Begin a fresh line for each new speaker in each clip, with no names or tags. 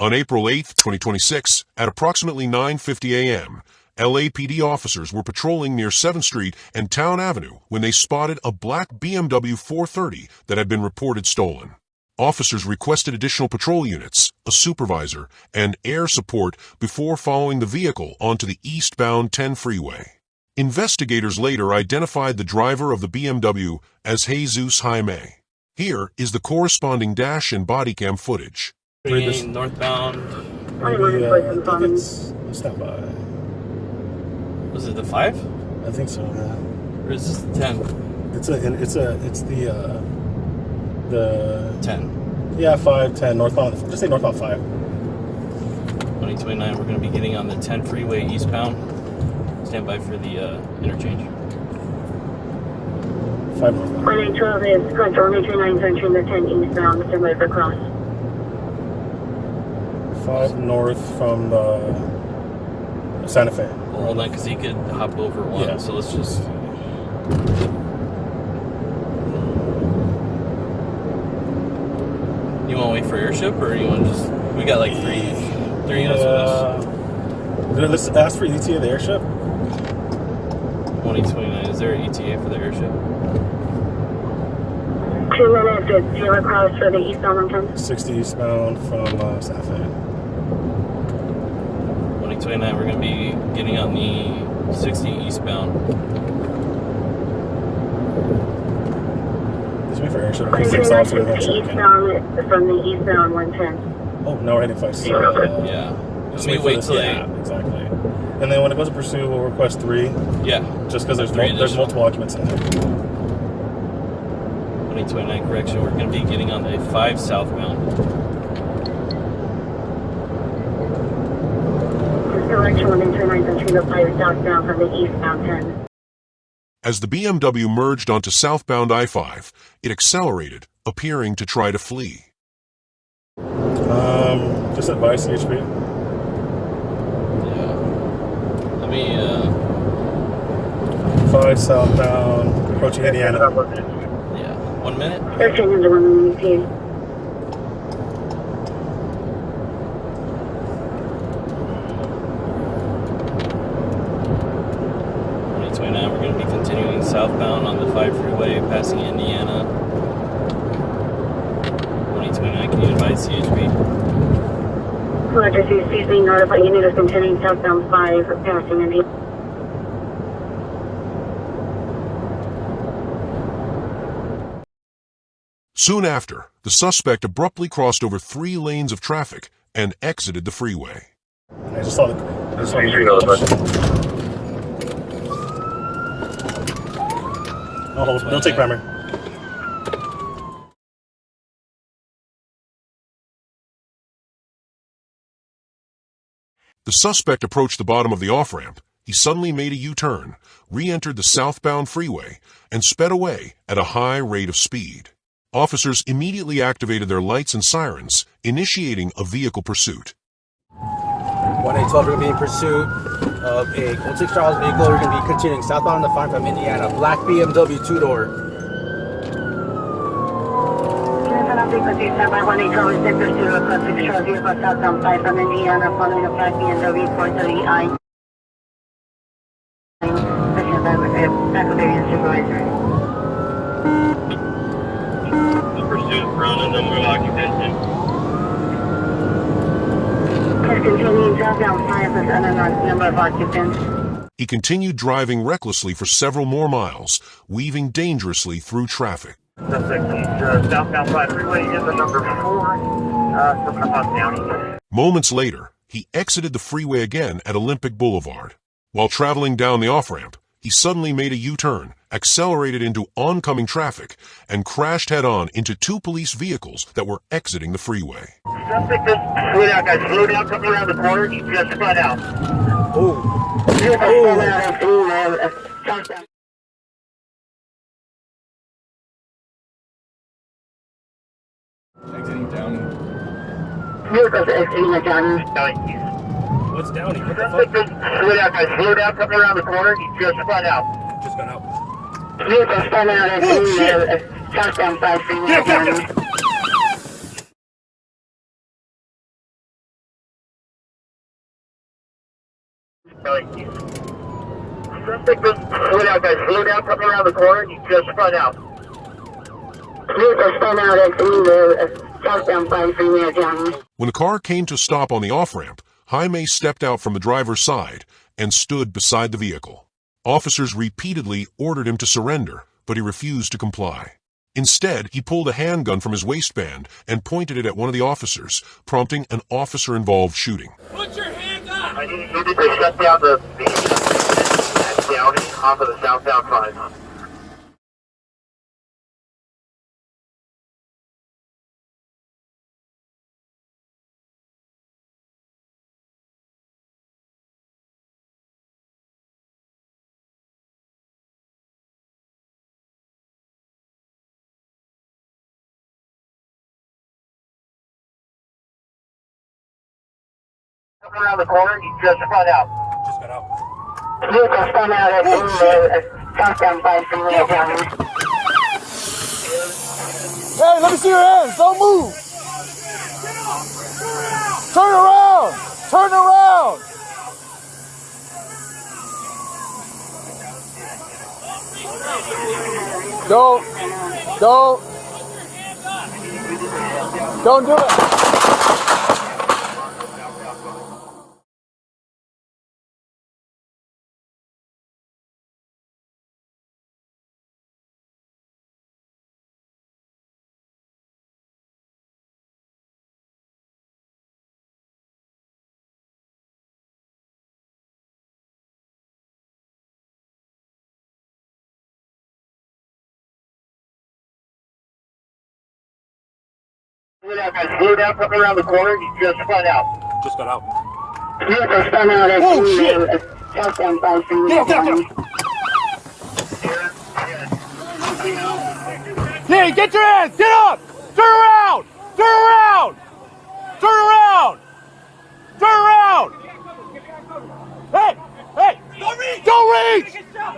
On April 8, 2026, at approximately 9:50 a.m., LAPD officers were patrolling near 7th Street and Town Avenue when they spotted a black BMW 430 that had been reported stolen. Officers requested additional patrol units, a supervisor, and air support before following the vehicle onto the eastbound 10 freeway. Investigators later identified the driver of the BMW as Jesus Jaime. Here is the corresponding dash and body cam footage.
Northbound.
Maybe, I think it's not by.
Was it the 5?
I think so. Yeah.
Or is this the 10?
It's the
10.
Yeah, 5, 10, northbound. Just say northbound 5.
2029, we're going to be getting on the 10 freeway eastbound. Stand by for the interchange.
5 northbound.
1812 is correct. Only 29 entering the 10 eastbound, Mr. River Cross.
5 north from Santa Fe.
Well, hold on, because he could hop over one.
Yeah.
So let's just. You want to wait for airship, or you want to just? We got like three units with us.
Let's ask for ETA of the airship.
2029. Is there an ETA for the airship?
2 minutes at River Cross for the eastbound 10.
60 eastbound from Santa Fe.
2029. We're going to be getting on the 60 eastbound.
Just wait for airship.
2029 eastbound from the eastbound 110.
Oh, no, we're heading 5.
Yeah. Let me wait till
yeah, exactly. And then when it goes to pursuit, we'll request 3.
Yeah.
Just because there's multiple occupants in there.
2029 correction. We're going to be getting on the 5 southbound.
Correction 129 entering the 5 southbound from the eastbound 10.
As the BMW merged onto southbound I-5, it accelerated, appearing to try to flee.
Just advise CHP.
Yeah. Let me,
5 southbound, approaching Indiana.
yeah. 1 minute?
13 into 1 minute.
2029, we're going to be continuing southbound on the 5 freeway, passing Indiana. 2029, can you advise CHP?
Roger, CHP being notified unit is continuing southbound 5, passing Indiana.
Soon after, the suspect abruptly crossed over 3 lanes of traffic and exited the freeway.
I just saw the. No hold. Don't take primary.
The suspect approached the bottom of the off-ramp. He suddenly made a U-turn, re-entered the southbound freeway, and sped away at a high rate of speed. Officers immediately activated their lights and sirens, initiating a vehicle pursuit.
1812, we're going to be in pursuit of a Code 6 Charles vehicle. We're going to be continuing southbound on the 5 from Indiana. Black BMW 2-door.
Frequency stand by 1812 is in pursuit of a Code 6 Charles vehicle southbound 5 from Indiana, following a black BMW 430i. Faculty supervisor.
Pursuit from a number of occupants.
Continuing southbound 5 with unknown number of occupants.
He continued driving recklessly for several more miles, weaving dangerously through traffic.
Southbound 5 freeway is the number 4 from Nassau County.
Moments later, he exited the freeway again at Olympic Boulevard. While traveling down the off-ramp, he suddenly made a U-turn, accelerated into oncoming traffic, and crashed head-on into 2 police vehicles that were exiting the freeway.
Suspect just slow down, guys. Slow down, come around the corner. You just spun out.
Exiting Downey.
Vehicles exiting the Johnny.
What's Downey? What the
Suspect
fuck?
just slow down, guys. Slow down, come around the corner. You just spun out.
Just got out.
Vehicles spun out exiting the southbound 5 freeway.
Suspect just slid out, guys. Slow down, coming around the corner. You just spun out.
You just spun out at the southbound 5 freeway County.
When the car came to stop on the off-ramp, Jaime stepped out from the driver's side and stood beside the vehicle. Officers repeatedly ordered him to surrender, but he refused to comply. Instead, he pulled a handgun from his waistband and pointed it at one of the officers, prompting an officer-involved shooting.
Put your hands up!
I need you to shut down the Downey onto the southbound 5. Coming around the corner, you just spun out.
Just got out.
You just spun out at the southbound 5 freeway County.
Hey, let me see your hands. Don't move. Turn around. Turn around. Don't do it.
Slow down, coming around the corner. You just spun out.
Just got out.
You just spun out at the southbound 5 freeway County.
Hey, get your hands. Get up. Turn around. Turn around. Turn around. Turn around. Hey, hey. Don't reach. Don't reach.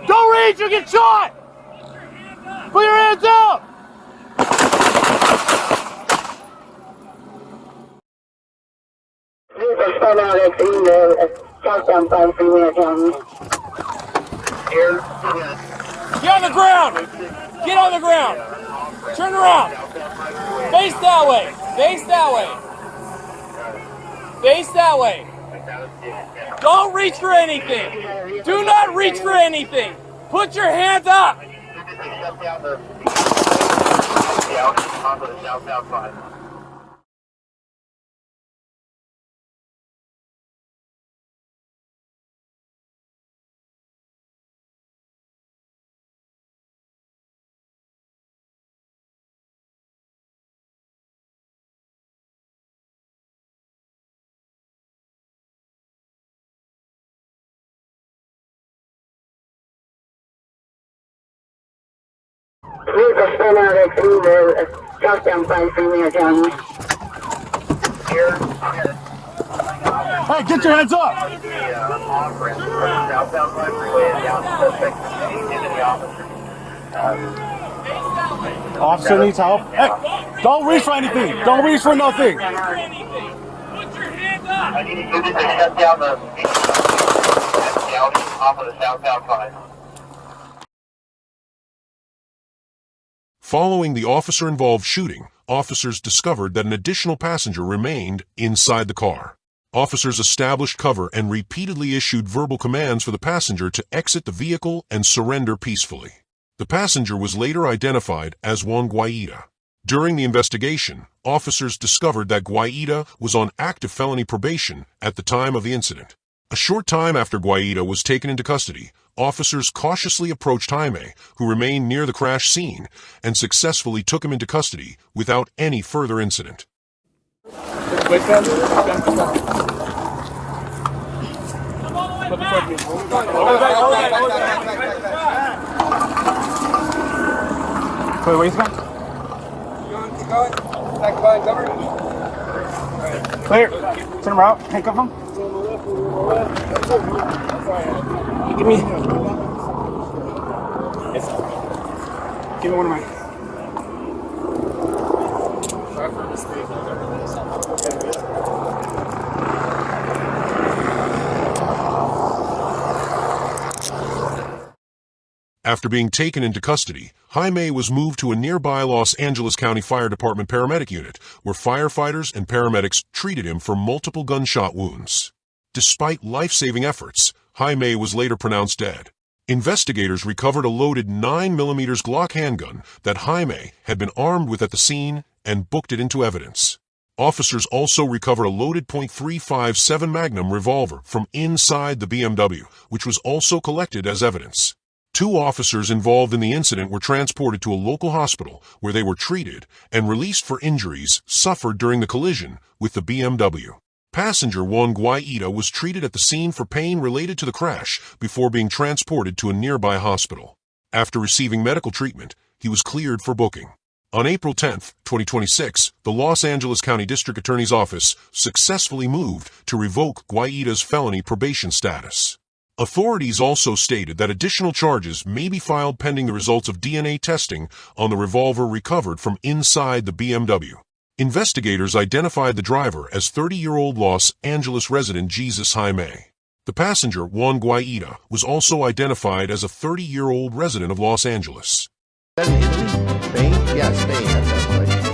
Don't reach. You get shot. Put your hands up.
You just spun out at the southbound 5 freeway County.
Get on the ground! Get on the ground! Turn around! Face that way! Face that way! Face that way! Don't reach for anything! Do not reach for anything! Put your hands up!
Shut down the onto the southbound 5.
You just spun out at the southbound 5 freeway County.
Hey, get your hands up.
Southbound 5 freeway and down to suspect into the officer.
Officer needs help. Hey, don't reach for anything. Don't reach for nothing.
Put your hands up!
I need you to shut down the Downey off of the southbound 5.
Following the officer-involved shooting, officers discovered that an additional passenger remained inside the car. Officers established cover and repeatedly issued verbal commands for the passenger to exit the vehicle and surrender peacefully. The passenger was later identified as Juan Guaida. During the investigation, officers discovered that Guaida was on active felony probation at the time of the incident. A short time after Guaida was taken into custody, officers cautiously approached Jaime, who remained near the crash scene, and successfully took him into custody without any further incident.
Put the waistband. Clear. Turn him out. Handcuff him. Give me. Yes. Give me one of mine.
After being taken into custody, Jaime was moved to a nearby Los Angeles County Fire Department paramedic unit, where firefighters and paramedics treated him for multiple gunshot wounds. Despite life-saving efforts, Jaime was later pronounced dead. Investigators recovered a loaded 9mm Glock handgun that Jaime had been armed with at the scene and booked it into evidence. Officers also recovered a loaded .357 Magnum revolver from inside the BMW, which was also collected as evidence. 2 officers involved in the incident were transported to a local hospital where they were treated and released for injuries suffered during the collision with the BMW. Passenger Juan Guaita was treated at the scene for pain related to the crash before being transported to a nearby hospital. After receiving medical treatment, he was cleared for booking. On April 10, 2026, the Los Angeles County District Attorney's Office successfully moved to revoke Guaita's felony probation status. Authorities also stated that additional charges may be filed pending the results of DNA testing on the revolver recovered from inside the BMW. Investigators identified the driver as 30-year-old Los Angeles resident Jesus Jaime. The passenger, Juan Guaita, was also identified as a 30-year-old resident of Los Angeles.
Italy? Spain? Yeah, Spain, that's right.